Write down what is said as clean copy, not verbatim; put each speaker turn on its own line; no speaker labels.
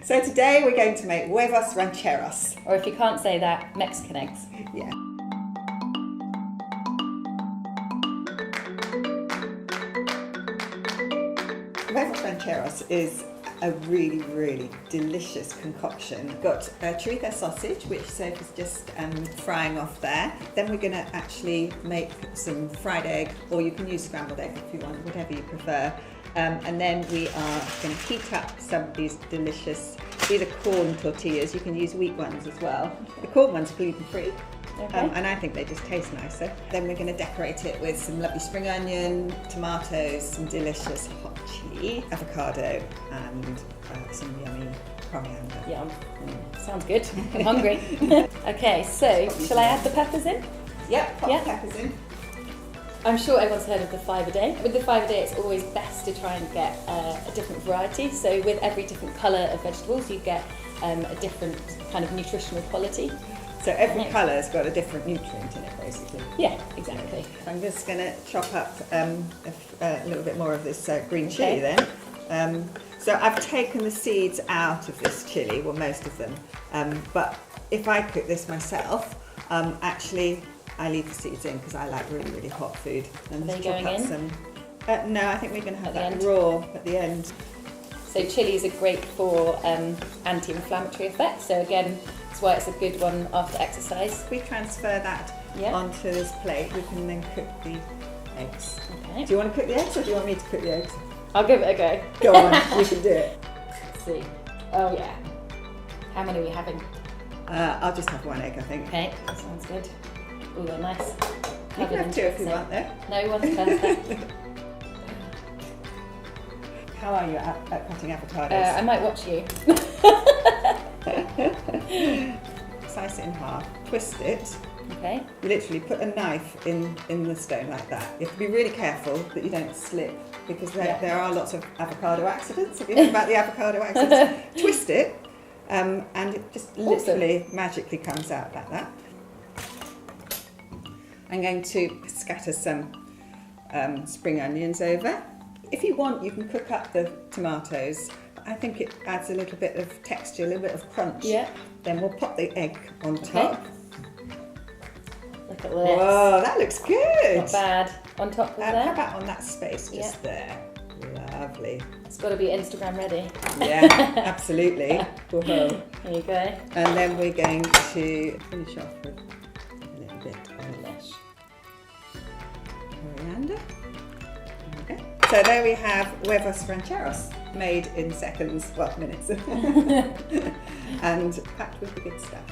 So today we're going to make Huevos Rancheros.
Or if you can't say that, Mexican eggs.
Yeah. Huevos Rancheros is a really, really delicious concoction. We've got chorizo sausage, which Sophie's just frying off there. Then we're going to actually make some fried egg, or you can use scrambled egg if you want, whatever you prefer. And then we are going to heat up some of these delicious, these are corn tortillas. You can use wheat ones as well. The corn ones are gluten-free.
Okay.
And I think they just taste nicer. Then we're going to decorate it with some lovely spring onion, tomatoes, some delicious hot chili, avocado, and some yummy coriander.
Yum. Sounds good. I'm hungry. Okay, so shall I add the peppers in?
Yep, pop
Yeah.
the peppers in.
I'm sure everyone's heard of the 5 a day. With the 5 a day, it's always best to try and get a different variety. So with every different colour of vegetables, you get a different kind of nutritional quality.
So every colour's got a different nutrient in it, basically.
Yeah, exactly.
I'm just going to chop up a little bit more of this green chilli then. So I've taken the seeds out of this chilli, well, most of them. But if I cook this myself, actually I leave the seeds in because I like really, really hot food. And
Are they
chop
going
up
in?
some. No, I think we're going to have
At the
that
end?
raw at the end.
So chilies are great for anti-inflammatory effects. So again, that's why it's a good one after exercise.
If we transfer that onto this plate, we can then cook the eggs.
Okay.
Do you want to cook the eggs or do you want me to cook the eggs?
I'll give it a go.
Go on, you can do it.
Let's see. Oh yeah. How many are we having?
I'll just have one egg, I think.
Okay, that sounds good. Oh, they're nice.
You can have two if you want, though.
No, one's perfect.
How are you at cutting avocados?
I might watch you.
Slice it in half, twist it.
Okay.
You literally put a knife in the stone like that. You have to be really careful that you don't slip because there are lots of avocado accidents. If you know about the avocado accidents, twist it and it just literally magically comes out like that. I'm going to scatter some spring onions over. If you want, you can cook up the tomatoes. I think it adds a little bit of texture, a little bit of crunch.
Yeah.
Then we'll pop the egg on top.
Look at this.
Whoa, that looks good.
Not bad. On top of
How
there.
about on that space just there? Lovely.
It's got to be Instagram ready.
Yeah, absolutely. Whoa.
There you go.
And then we're going to finish off with a little bit of coriander. Okay. So there we have Huevos Rancheros, made in seconds, well, minutes, and packed with the good stuff.